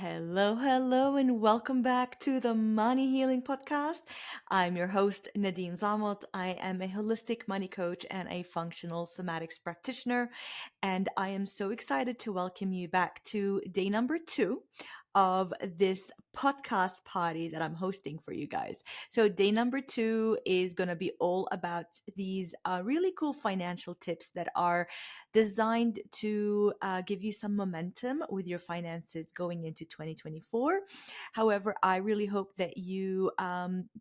Hello, hello, and welcome back to the Money Healing Podcast. I'm your host, Nadine Zamot. I am a holistic money coach and a functional somatics practitioner. And I am so excited to welcome you back to day number 2 of this podcast party that I'm hosting for you guys. So, day number 2 is going to be all about these really cool financial tips that are designed to give you some momentum with your finances going into 2024. However, I really hope that you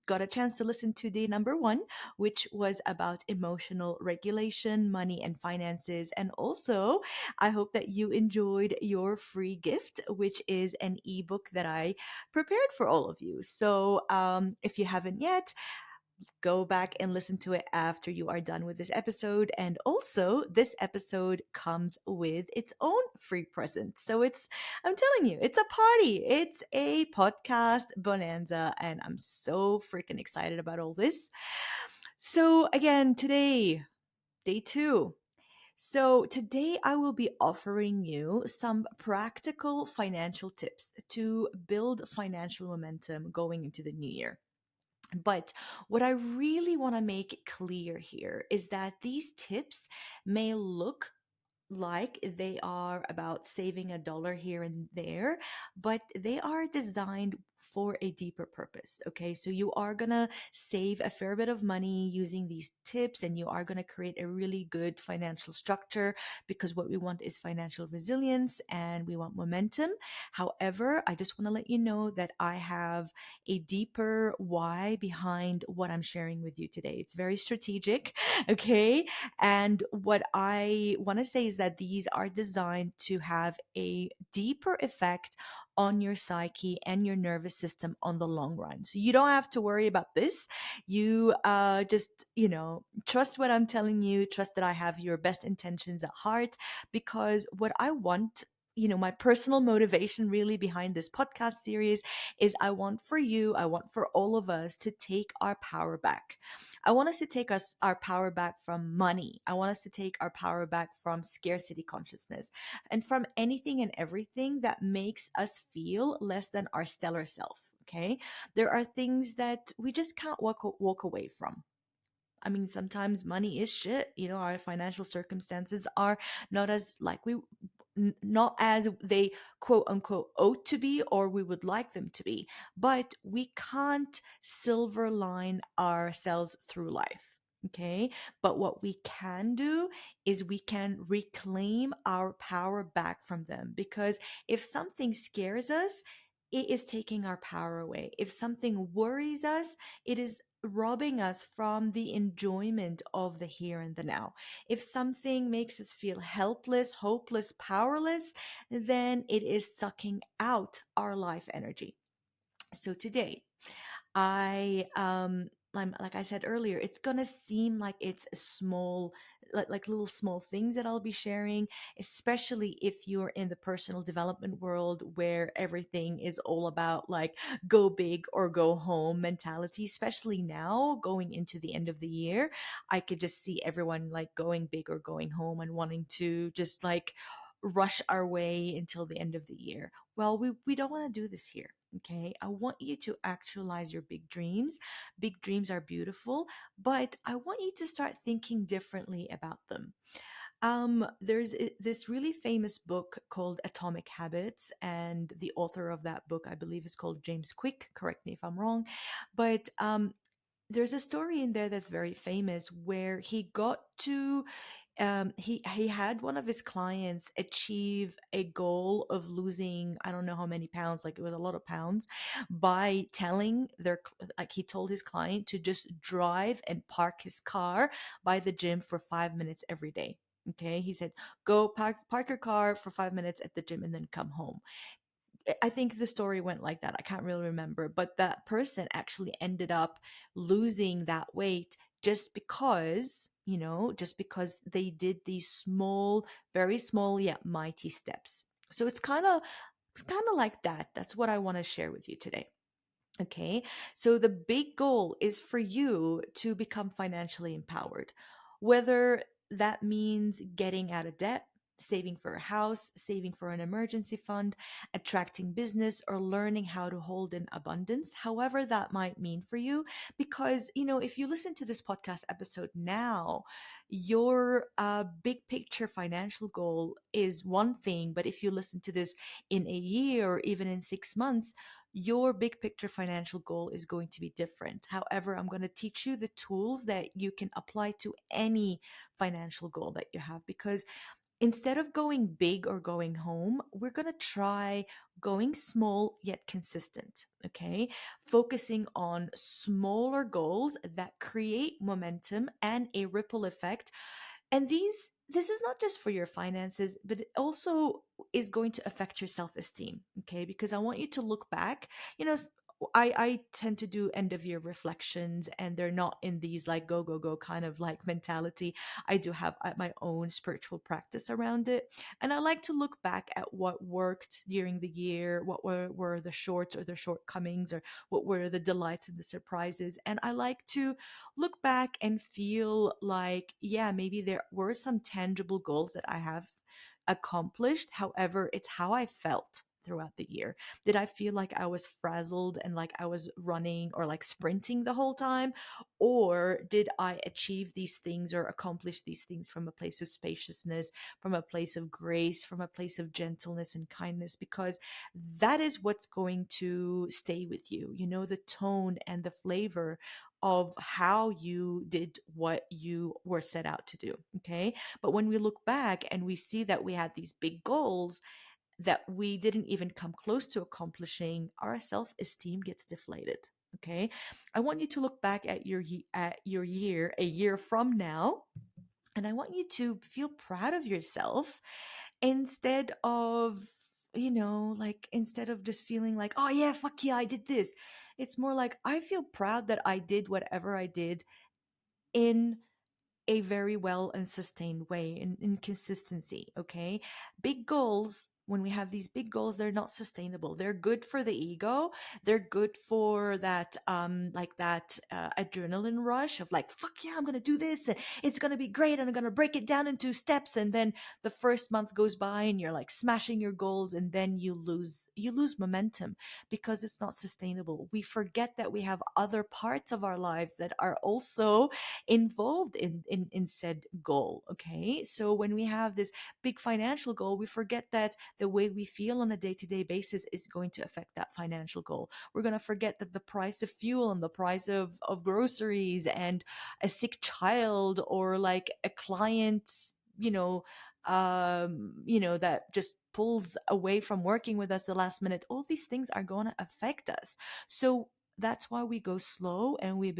got a chance to listen to day number 1, which was about emotional regulation, money, and finances. And also, I hope that you enjoyed your free gift, which is an ebook that I prepared for all of you. So, if you haven't yet, go back and listen to it after you are done with this episode. And also, this episode comes with its own free present. So I'm telling you, it's a party. It's a podcast bonanza. And I'm so freaking excited about all this. So, again, today, day 2. So, today I will be offering you some practical financial tips to build financial momentum going into the new year. But what I really want to make clear here is that these tips may look like they are about saving a dollar here and there, but they are designed for a deeper purpose. Okay, so you are gonna save a fair bit of money using these tips, and you are gonna create a really good financial structure because what we want is financial resilience and we want momentum. However, I just want to let you know that I have a deeper why behind what I'm sharing with you today. It's very strategic, okay? And what I want to say is that these are designed to have a deeper effect on your psyche and your nervous system on the long run. So you don't have to worry about this. You just, trust what I'm telling you, trust that I have your best intentions at heart, because what I want, my personal motivation really behind this podcast series is I want for all of us to take our power back. I want us to take our power back from money. I want us to take our power back from scarcity consciousness and from anything and everything that makes us feel less than our stellar self. Okay. There are things that we just can't walk away from. I mean, sometimes money is shit. Our financial circumstances are not as like not as they quote unquote ought to be or we would like them to be. But we can't silver line ourselves through life. Okay. But what we can do is we can reclaim our power back from them, because if something scares us, it is taking our power away. If something worries us, it is robbing us from the enjoyment of the here and the now. If something makes us feel helpless, hopeless, powerless, then it is sucking out our life energy. So today, like I said earlier, it's gonna seem like it's a small, like little small things that I'll be sharing, especially if you're in the personal development world where everything is all about like go big or go home mentality. Especially now, going into the end of the year, I could just see everyone like going big or going home and wanting to just like rush our way until the end of the year. Well, we don't want to do this here. Okay. I want you to actualize your big dreams. Big dreams are beautiful, but I want you to start thinking differently about them. There's this really famous book called Atomic Habits, and the author of that book, I believe, is called James Quick. Correct me if I'm wrong. But there's a story in there that's very famous where he got to he had one of his clients achieve a goal of losing, I don't know how many pounds, like it was a lot of pounds, by telling like he told his client to just drive and park his car by the gym for 5 minutes every day. Okay, he said, go park your car for 5 minutes at the gym and then come home. I think the story went like that. I can't really remember, but that person actually ended up losing that weight just because, just because they did these small, very small yet mighty steps. So it's kind of like that. That's what I want to share with you today. Okay. So the big goal is for you to become financially empowered, whether that means getting out of debt, saving for a house, saving for an emergency fund, attracting business, or learning how to hold in abundance, however that might mean for you. Because, if you listen to this podcast episode now, your big picture financial goal is one thing. But if you listen to this in a year or even in 6 months, your big picture financial goal is going to be different. However, I'm going to teach you the tools that you can apply to any financial goal that you have, because instead of going big or going home, we're going to try going small yet consistent, okay? Focusing on smaller goals that create momentum and a ripple effect. And this is not just for your finances, but it also is going to affect your self-esteem, okay? Because I want you to look back, you know, I tend to do end of year reflections, and they're not in these like go go go kind of like mentality. I do have my own spiritual practice around it. And I like to look back at what worked during the year, what were the shorts or the shortcomings, or what were the delights and the surprises. And I like to look back and feel like, yeah, maybe there were some tangible goals that I have accomplished. However, it's how I felt throughout the year. Did I feel like I was frazzled and like I was running or like sprinting the whole time? Or did I achieve these things or accomplish these things from a place of spaciousness, from a place of grace, from a place of gentleness and kindness? Because that is what's going to stay with you, the tone and the flavor of how you did what you were set out to do. Okay. But when we look back and we see that we had these big goals that we didn't even come close to accomplishing, our self-esteem gets deflated. Okay. I want you to look back at your year a year from now, and I want you to feel proud of yourself instead of, like instead of just feeling like, oh yeah, fuck yeah, I did this. It's more like I feel proud that I did whatever I did in a very well and sustained way, in consistency. Okay. Big goals, when we have these big goals, they're not sustainable. They're good for the ego. They're good for that like that adrenaline rush of like, fuck yeah, I'm gonna do this, and it's gonna be great, and I'm gonna break it down into steps. And then the first month goes by and you're like smashing your goals, and then you lose momentum because it's not sustainable. We forget that we have other parts of our lives that are also involved in said goal. Okay. So when we have this big financial goal, we forget that the way we feel on a day-to-day basis is going to affect that financial goal. We're going to forget that the price of fuel and the price of groceries and a sick child or like a client, that just pulls away from working with us the last minute, all these things are going to affect us. So that's why we go slow, and we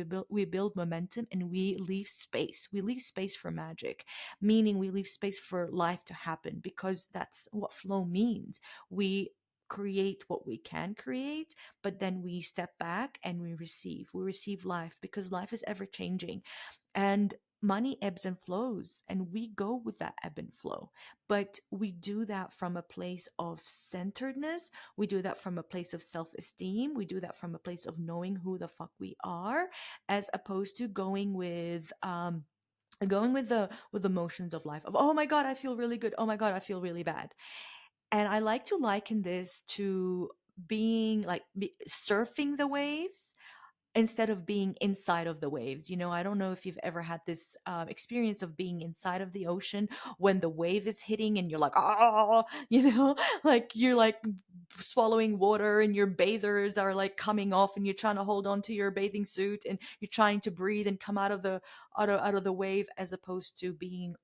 build momentum, and we leave space. We leave space for magic, meaning we leave space for life to happen, because that's what flow means. We create what we can create, but then we step back and we receive. We receive life, because life is ever changing, and money ebbs and flows, and we go with that ebb and flow. But we do that from a place of centeredness. We do that from a place of self-esteem. We do that from a place of knowing who the fuck we are, as opposed to going with the motions of life, of, oh my god, I feel really good, oh my god, I feel really bad. And I like to liken this to being like surfing the waves instead of being inside of the waves. I don't know if you've ever had this experience of being inside of the ocean when the wave is hitting and you're like, oh, like you're like swallowing water, and your bathers are like coming off, and you're trying to hold on to your bathing suit, and you're trying to breathe and come out of the wave, as opposed to being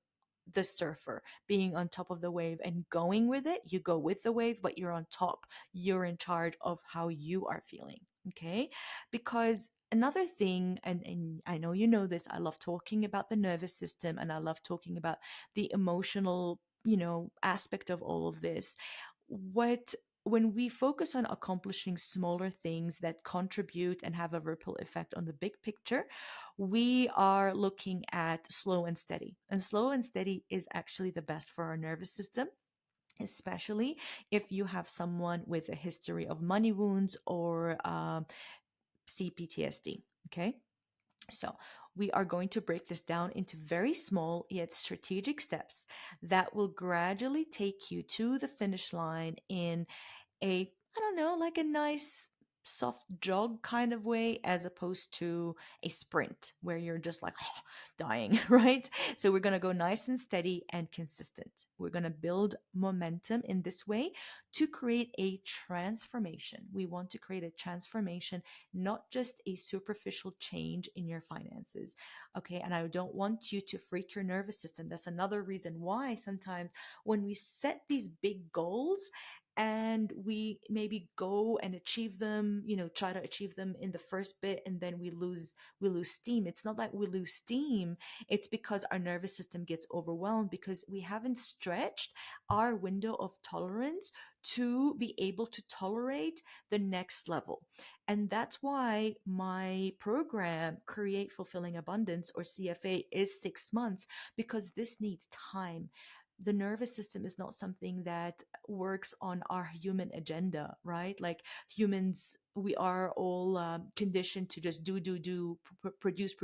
the surfer, being on top of the wave and going with it. You go with the wave, but you're on top. You're in charge of how you are feeling. Okay. Because another thing, and I know you know this, I love talking about the nervous system, and I love talking about the emotional, aspect of all of this. What When we focus on accomplishing smaller things that contribute and have a ripple effect on the big picture, we are looking at slow and steady. And slow and steady is actually the best for our nervous system, especially if you have someone with a history of money wounds or CPTSD. Okay. So, we are going to break this down into very small yet strategic steps that will gradually take you to the finish line in a, I don't know, like a nice soft jog kind of way, as opposed to a sprint where you're just like dying, right? So we're going to go nice and steady and consistent. We're going to build momentum in this way to create a transformation. We want to create a transformation, not just a superficial change in your finances. Okay. And I don't want you to freak your nervous system. That's another reason why sometimes when we set these big goals, and we maybe go and achieve them, try to achieve them in the first bit, and then we lose steam. It's not that we lose steam, it's because our nervous system gets overwhelmed because we haven't stretched our window of tolerance to be able to tolerate the next level. And that's why my program, Create Fulfilling Abundance, or CFA, is 6 months, because this needs time. The nervous system is not something that works on our human agenda, right? Like humans, we are all conditioned to just do, produce,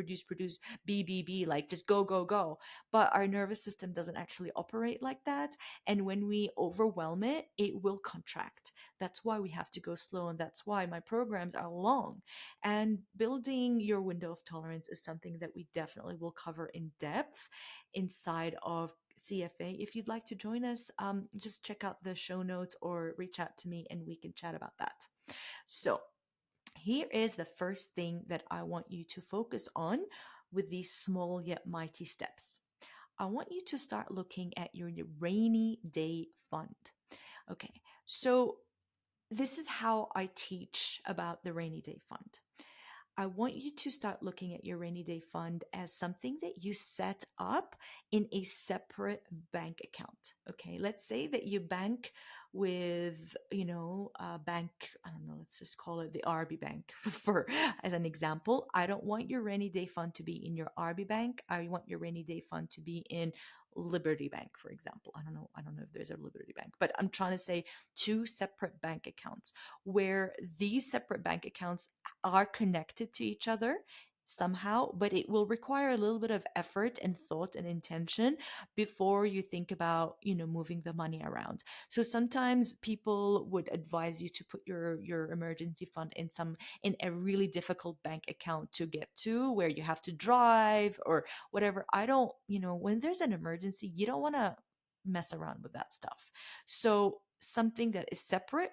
be, like just go, go, go. But our nervous system doesn't actually operate like that. And when we overwhelm it, it will contract. That's why we have to go slow. And that's why my programs are long. And building your window of tolerance is something that we definitely will cover in depth inside of CFA. If you'd like to join us, just check out the show notes or reach out to me and we can chat about that. So, here is the first thing that I want you to focus on with these small yet mighty steps. I want you to start looking at your rainy day fund. Okay, so this is how I teach about the rainy day fund. I want you to start looking at your rainy day fund as something that you set up in a separate bank account. Okay. Let's say that you bank with, a bank, I don't know, let's just call it the RB bank for as an example. I don't want your rainy day fund to be in your RB bank. I want your rainy day fund to be in Liberty Bank, for example. I don't know if there's a Liberty Bank, but I'm trying to say two separate bank accounts where these separate bank accounts are connected to each other somehow, but it will require a little bit of effort and thought and intention before you think about, moving the money around. So sometimes people would advise you to put your emergency fund in a really difficult bank account to get to, where you have to drive or whatever. I don't, when there's an emergency, you don't want to mess around with that stuff. So something that is separate,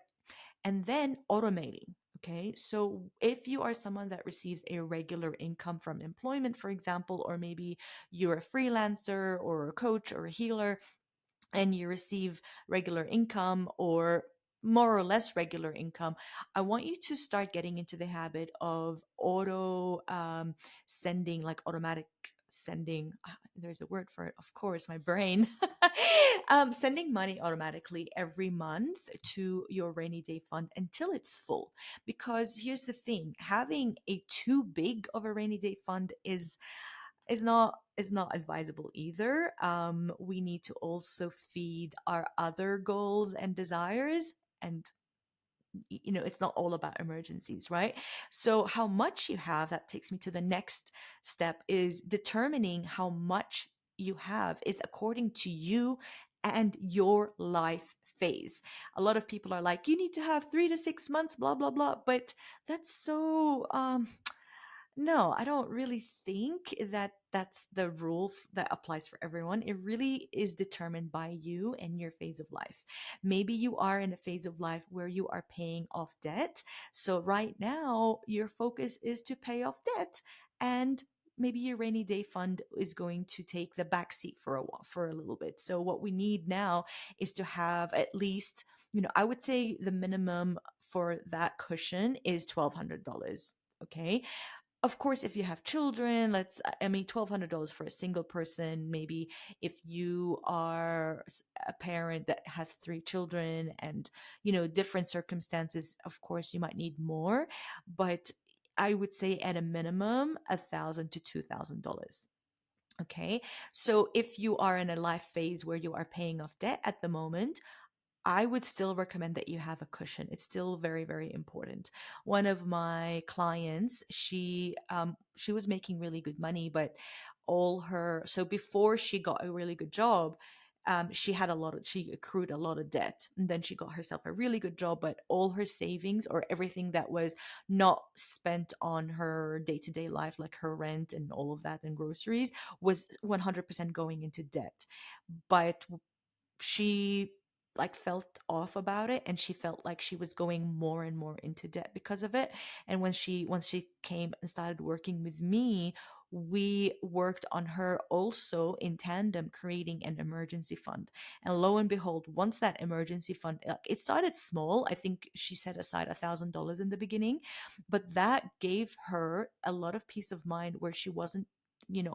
and then automating. Okay, so if you are someone that receives a regular income from employment, for example, or maybe you're a freelancer or a coach or a healer, and you receive regular income or more or less regular income, I want you to start getting into the habit of auto sending, like automatic sending. There's a word for it, of course, my brain. Sending money automatically every month to your rainy day fund until it's full. Because here's the thing, having a too big of a rainy day fund is not advisable either. We need to also feed our other goals and desires, and it's not all about emergencies, right? So how much you have, that takes me to the next step, is determining how much you have is according to you and your life phase. A lot of people are like, you need to have 3 to 6 months, blah blah blah, but that's so no, I don't really think that that's the rule that applies for everyone. It really is determined by you and your phase of life. Maybe you are in a phase of life where you are paying off debt. So right now, your focus is to pay off debt, and maybe your rainy day fund is going to take the back seat for a while, for a little bit. So what we need now is to have at least, I would say the minimum for that cushion is $1,200. Okay, of course, if you have children, I mean, $1,200 for a single person. Maybe if you are a parent that has three children and, different circumstances, of course, you might need more. But I would say at a minimum, $1,000 to $2,000. Okay. So if you are in a life phase where you are paying off debt at the moment, I would still recommend that you have a cushion. It's still very, very important. One of my clients, she was making really good money, but all her so before she got a really good job, she accrued a lot of debt, and then she got herself a really good job, but all her savings or everything that was not spent on her day-to-day life, like her rent and all of that and groceries, was 100% going into debt. But she like felt off about it, and she felt like she was going more and more into debt because of it. And when she once she came and started working with me, we worked on her also in tandem creating an emergency fund. And lo and behold, once that emergency fund, it started small. I think she set aside $1,000 in the beginning, but that gave her a lot of peace of mind where she wasn't,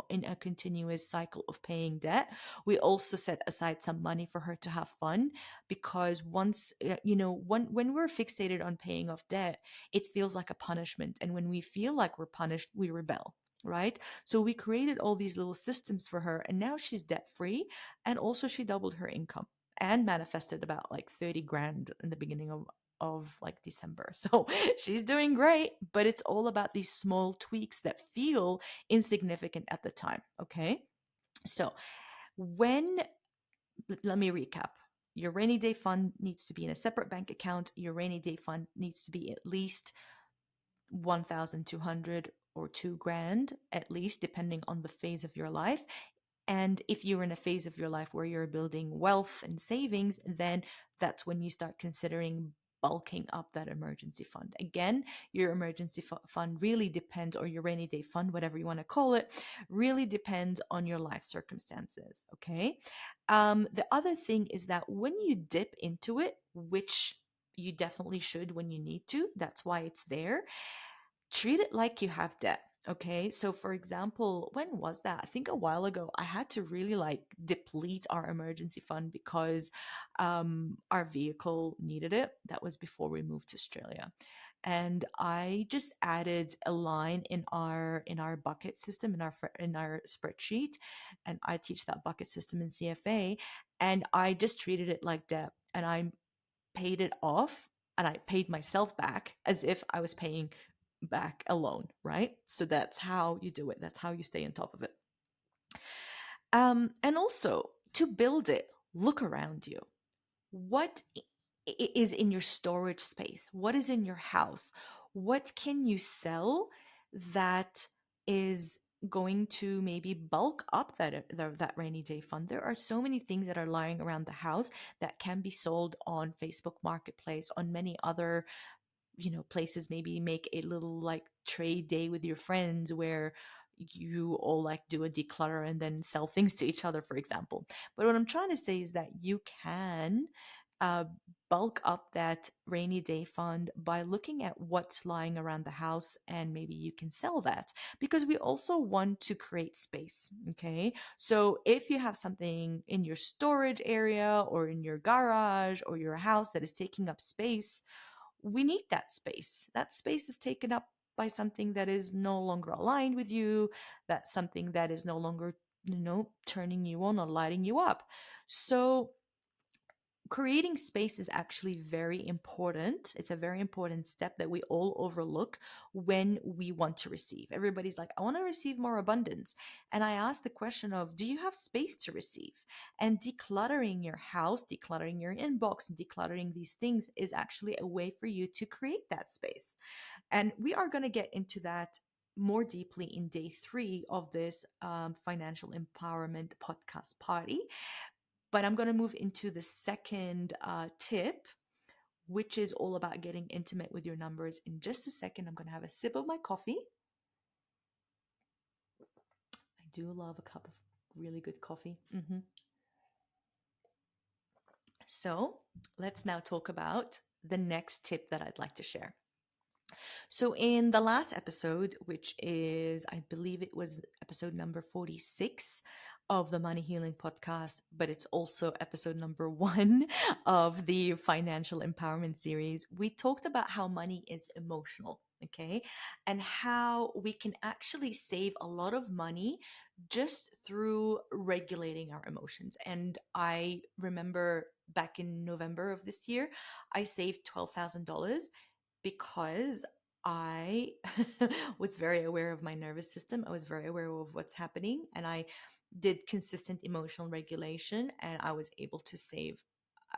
in a continuous cycle of paying debt. We also set aside some money for her to have fun, because once, when we're fixated on paying off debt, it feels like a punishment. And when we feel like we're punished, we rebel. Right. So we created all these little systems for her, and now she's debt free. And also, she doubled her income and manifested about like 30 grand in the beginning of like December. So she's doing great, but it's all about these small tweaks that feel insignificant at the time. Okay. So when let me recap. Your rainy day fund needs to be in a separate bank account. Your rainy day fund needs to be at least 1,200 or 2 grand, at least, depending on the phase of your life. And if you're in a phase of your life where you're building wealth and savings, then that's when you start considering bulking up that emergency fund. Again, your emergency fund really depends, or your rainy day fund, whatever you want to call it, really depends on your life circumstances. Okay. The other thing is that when you dip into it, which you definitely should when you need to, that's why it's there, treat it like you have debt. Okay. So, for example, when was that? I think a while ago, I had to really like deplete our emergency fund because our vehicle needed it. That was before we moved to Australia. And I just added a line in our bucket system in our spreadsheet, and I teach that bucket system in CFA, and I just treated it like debt, and I paid it off, and I paid myself back as if I was paying back a loan, right? So that's how you do it. That's how you stay on top of it. And also, to build it, look around you. What is in your storage space? What is in your house? What can you sell that is going to maybe bulk up that rainy day fund? There are so many things that are lying around the house that can be sold on Facebook Marketplace, on many other places. Maybe make a little like trade day with your friends where you all like do a declutter and then sell things to each other, for example. But what I'm trying to say is that you can uh, bulk up that rainy day fund by looking at what's lying around the house, and maybe you can sell that, because we also want to create space. Okay. So if you have something in your storage area or in your garage or your house that is taking up space, we need that space. That space is taken up by something that is no longer aligned with you. That's something that is no longer, turning you on or lighting you up. So creating space is actually very important. It's a very important step that we all overlook when we want to receive. Everybody's like, I want to receive more abundance. And I ask the question of, do you have space to receive? And decluttering your house, decluttering your inbox, and decluttering these things is actually a way for you to create that space. And we are going to get into that more deeply in day 3 of this financial empowerment podcast party. But I'm going to move into the second tip, which is all about getting intimate with your numbers. In just a second, I'm going to have a sip of my coffee. I do love a cup of really good coffee. So let's now talk about the next tip that I'd like to share. So, in the last episode, which is, I believe it was episode number 46 of the Money Healing podcast, but it's also episode number 1 of the Financial Empowerment series, we talked about how money is emotional, okay? And how we can actually save a lot of money just through regulating our emotions. And I remember back in November of this year, I saved $12,000 because I was very aware of my nervous system. I was very aware of what's happening, and I did consistent emotional regulation, and I was able to save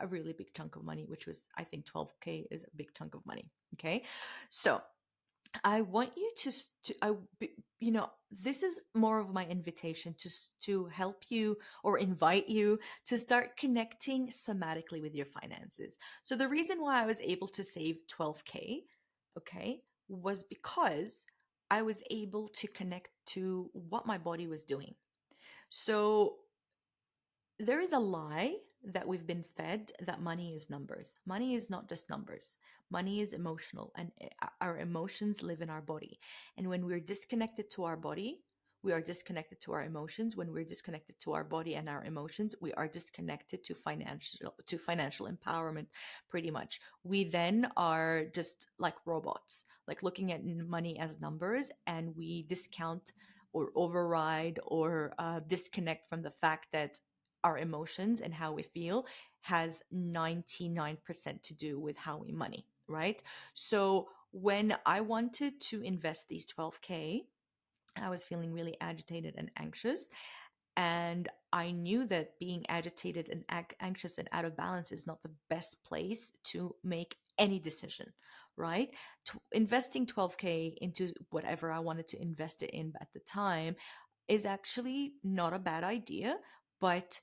a really big chunk of money, which was, I think, 12K is a big chunk of money. Okay. So I want you this is more of my invitation to help you or invite you to start connecting somatically with your finances. So the reason why I was able to save 12K, okay, was because I was able to connect to what my body was doing. So there is a lie that we've been fed that money is numbers. Money is not just numbers. Money is emotional, and our emotions live in our body. And when we're disconnected to our body, we are disconnected to our emotions. When we're disconnected to our body and our emotions, we are disconnected to financial empowerment pretty much. We then are just like robots, like looking at money as numbers, and we discount or override or disconnect from the fact that our emotions and how we feel has 99% to do with how we money, right? So when I wanted to invest these 12K, I was feeling really agitated and anxious. And I knew that being agitated and anxious and out of balance is not the best place to make any decision, right? Investing 12K into whatever I wanted to invest it in at the time is actually not a bad idea. But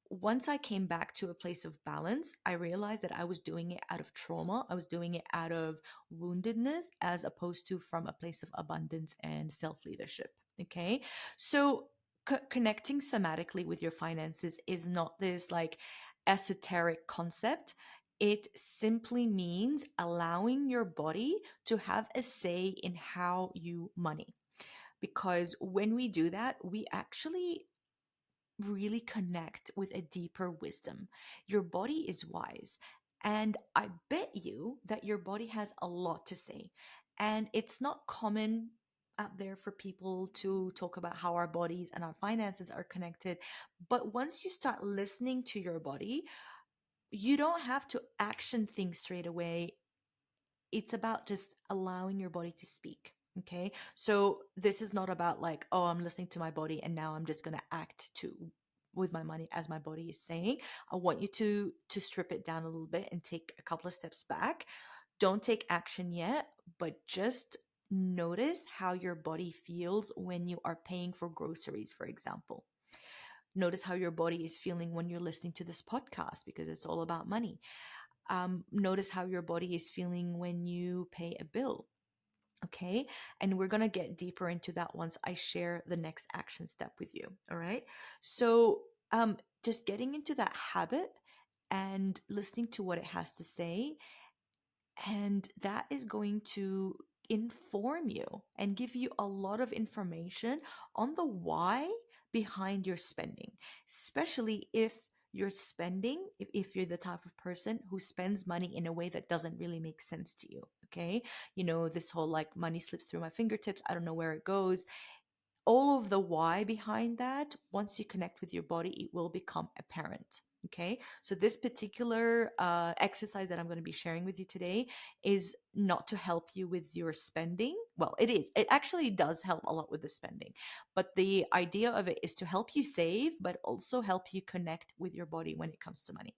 once I came back to a place of balance, I realized that I was doing it out of trauma. I was doing it out of woundedness as opposed to from a place of abundance and self leadership. Okay. So, connecting somatically with your finances is not this like esoteric concept. It simply means allowing your body to have a say in how you money. Because when we do that, we actually really connect with a deeper wisdom. Your body is wise. And I bet you that your body has a lot to say. And it's not common out there for people to talk about how our bodies and our finances are connected. But once you start listening to your body, you don't have to action things straight away. It's about just allowing your body to speak. Okay. So this is not about like, oh, I'm listening to my body and now I'm just going to act to with my money as my body is saying. I want you to strip it down a little bit and take a couple of steps back. Don't take action yet, but just notice how your body feels when you are paying for groceries, for example. Notice how your body is feeling when you're listening to this podcast because it's all about money. Notice how your body is feeling when you pay a bill. Okay. And we're going to get deeper into that once I share the next action step with you. All right. So, just getting into that habit and listening to what it has to say, and that is going to inform you and give you a lot of information on the why behind your spending, especially if if you're the type of person who spends money in a way that doesn't really make sense to you. Okay. This whole like money slips through my fingertips, I don't know where it goes. All of the why behind that, once you connect with your body, it will become apparent. Okay. So, this particular exercise that I'm going to be sharing with you today is not to help you with your spending. Well, it is. It actually does help a lot with the spending. But the idea of it is to help you save, but also help you connect with your body when it comes to money.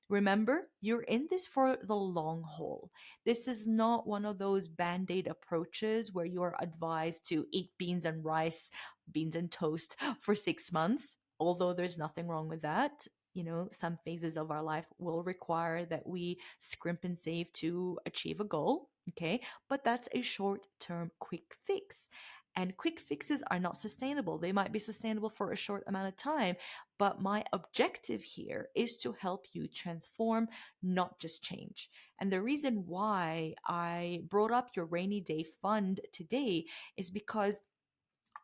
Remember, you're in this for the long haul. This is not one of those band aid approaches where you are advised to eat beans and rice, beans and toast for 6 months, although there's nothing wrong with that. Some phases of our life will require that we scrimp and save to achieve a goal. Okay. But that's a short term quick fix. And quick fixes are not sustainable. They might be sustainable for a short amount of time, but my objective here is to help you transform, not just change. And the reason why I brought up your rainy day fund today is because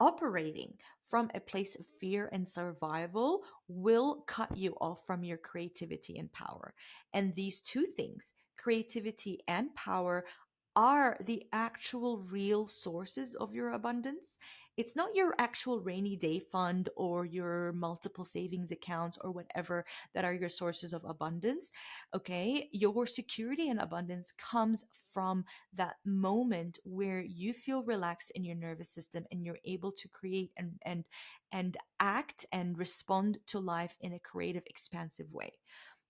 operating from a place of fear and survival will cut you off from your creativity and power. And these two things, creativity and power, are the actual real sources of your abundance. It's not your actual rainy day fund or your multiple savings accounts or whatever that are your sources of abundance. Okay. Your security and abundance comes from that moment where you feel relaxed in your nervous system and you're able to create and act and respond to life in a creative, expansive way.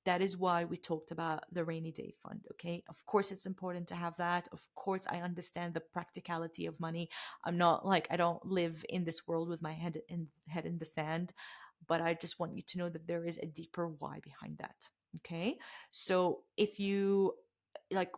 That is why we talked about the rainy day fund. Okay, of course it's important to have that. Of course I understand the practicality of money. I'm not like, I don't live in this world with my head in the sand, but I just want you to know that there is a deeper why behind that. Okay, so if you like,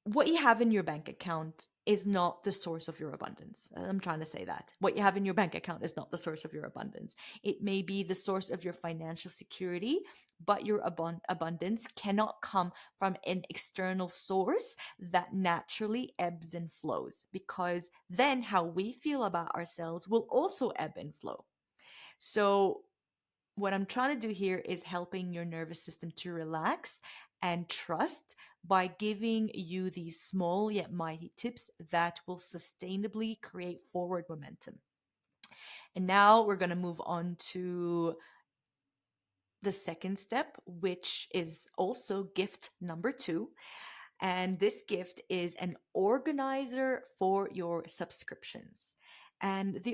what you have in your bank account is not the source of your abundance. I'm trying to say that. What you have in your bank account is not the source of your abundance. It may be the source of your financial security, but your abundance cannot come from an external source that naturally ebbs and flows, because then how we feel about ourselves will also ebb and flow. So what I'm trying to do here is helping your nervous system to relax and trust by giving you these small yet mighty tips that will sustainably create forward momentum. And now we're going to move on to the second step, which is also gift number two. And this gift is an organizer for your subscriptions. And this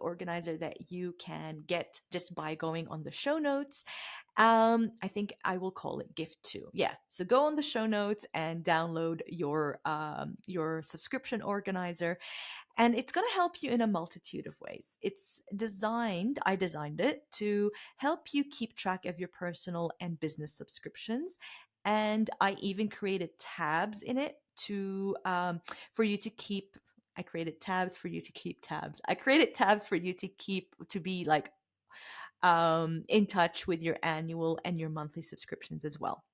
organizer that you can get just by going on the show notes, I think I will call it gift two. Yeah. So go on the show notes and download your subscription organizer, and it's going to help you in a multitude of ways. I designed it to help you keep track of your personal and business subscriptions. And I even created tabs in it for you to keep. I created tabs for you to keep tabs. I created tabs for you to be like in touch with your annual and your monthly subscriptions as well.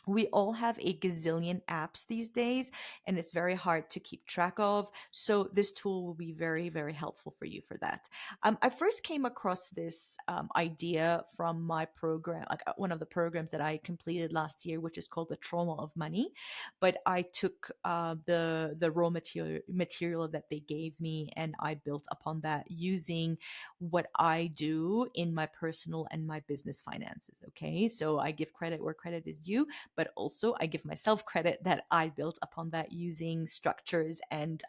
We all have a gazillion apps these days, and it's very hard to keep track of. So this tool will be very, very helpful for you for that. I first came across this idea from my program, like one of the programs that I completed last year, which is called the Trauma of Money. But I took the raw material that they gave me, and I built upon that using what I do in my personal and my business finances. Okay, so I give credit where credit is due, but also I give myself credit that I built upon that using structures and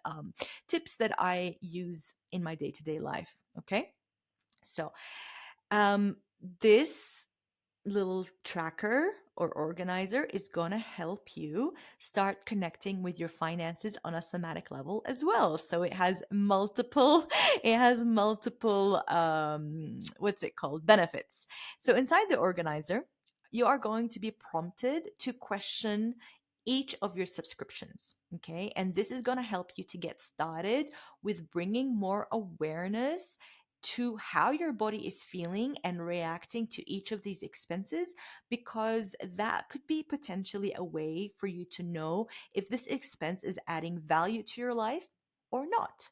tips that I use in my day to day life. Okay. So, um, this little tracker or organizer is going to help you start connecting with your finances on a somatic level as well. So it has multiple what's it called, benefits. So inside the organizer, you are going to be prompted to question each of your subscriptions. Okay, and this is going to help you to get started with bringing more awareness to how your body is feeling and reacting to each of these expenses, because that could be potentially a way for you to know if this expense is adding value to your life or not.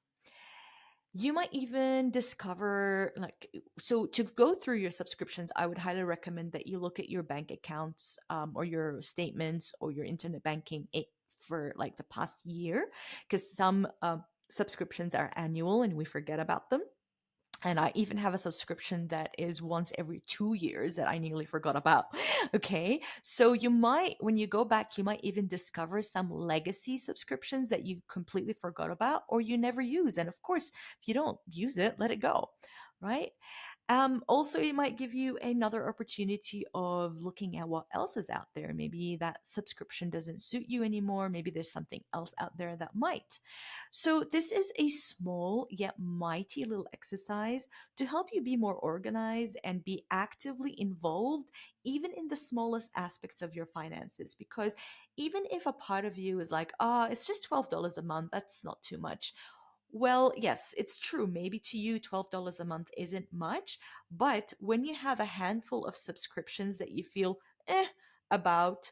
You might even discover, like, so to go through your subscriptions, I would highly recommend that you look at your bank accounts, or your statements or your internet banking for like the past year, because some subscriptions are annual and we forget about them. And I even have a subscription that is once every 2 years that I nearly forgot about. Okay. So you might, when you go back, you might even discover some legacy subscriptions that you completely forgot about or you never use. And of course, if you don't use it, let it go. Right. Also, it might give you another opportunity of looking at what else is out there. Maybe that subscription doesn't suit you anymore. Maybe there's something else out there that might. So, this is a small yet mighty little exercise to help you be more organized and be actively involved, even in the smallest aspects of your finances. Because even if a part of you is like, it's just $12 a month, that's not too much. Well, yes, it's true. Maybe to you, $12 a month isn't much. But when you have a handful of subscriptions that you feel about,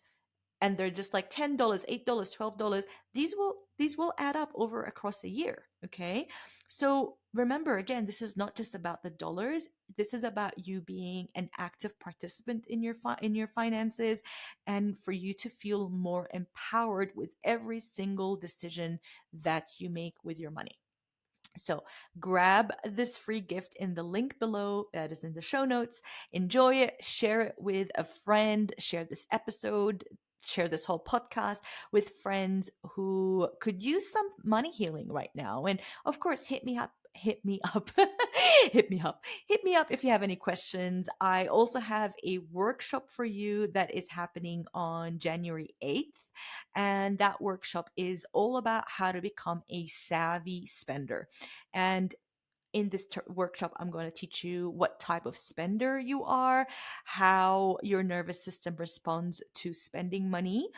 and they're just like $10, $8, $12, these will add up over across a year. Okay. So remember, again, this is not just about the dollars. This is about you being an active participant in your in your finances, and for you to feel more empowered with every single decision that you make with your money. So grab this free gift in the link below that is in the show notes. Enjoy it, share it with a friend, share this episode, share this whole podcast with friends who could use some money healing right now. And of course, hit me up. Hit me up. Hit me up. Hit me up if you have any questions. I also have a workshop for you that is happening on January 8th. And that workshop is all about how to become a savvy spender. And in this workshop, I'm going to teach you what type of spender you are, how your nervous system responds to spending money,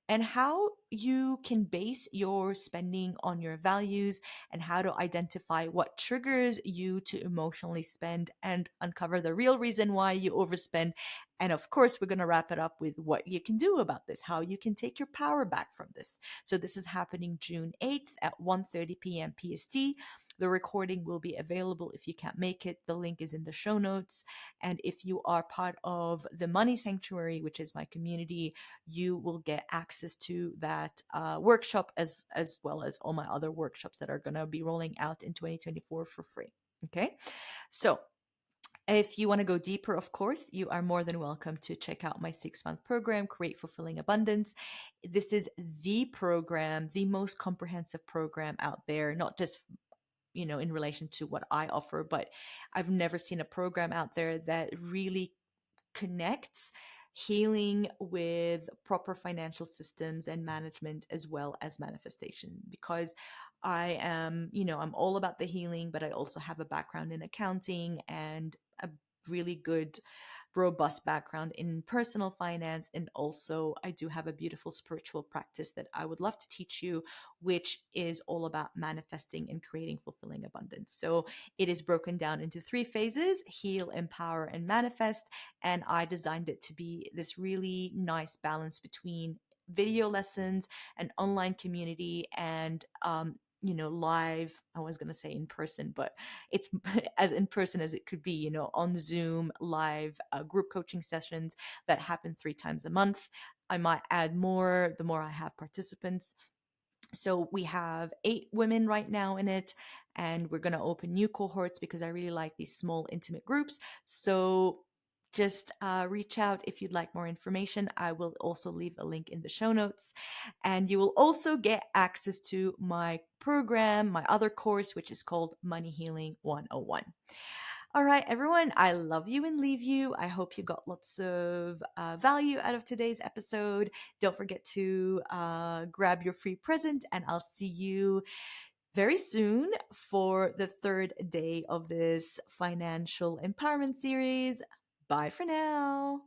and how you can base your spending on your values, and how to identify what triggers you to emotionally spend and uncover the real reason why you overspend. And of course, we're going to wrap it up with what you can do about this, how you can take your power back from this. So this is happening June 8th at 1:30 p.m. PST. The recording will be available if you can't make it. The link is in the show notes. And if you are part of the Money Sanctuary, which is my community, you will get access to that workshop as well as all my other workshops that are going to be rolling out in 2024 for free. Okay. So if you want to go deeper, of course, you are more than welcome to check out my 6-month program, Create Fulfilling Abundance. This is the program, the most comprehensive program out there, not just in relation to what I offer, but I've never seen a program out there that really connects healing with proper financial systems and management as well as manifestation, because I'm all about the healing, but I also have a background in accounting and a really good robust background in personal finance. And also, I do have a beautiful spiritual practice that I would love to teach you, which is all about manifesting and creating fulfilling abundance. So it is broken down into 3 phases: heal, empower, and manifest. And I designed it to be this really nice balance between video lessons, an online community, and live. I was going to say in person, but it's as in person as it could be, on Zoom, live group coaching sessions that happen 3 times a month. I might add more the more I have participants. So we have 8 women right now in it, and we're going to open new cohorts because I really like these small, intimate groups. So just reach out if you'd like more information. I will also leave a link in the show notes. And you will also get access to my program, my other course, which is called Money Healing 101. All right, everyone, I love you and leave you. I hope you got lots of value out of today's episode. Don't forget to grab your free present, and I'll see you very soon for the 3rd day of this financial empowerment series. Bye for now.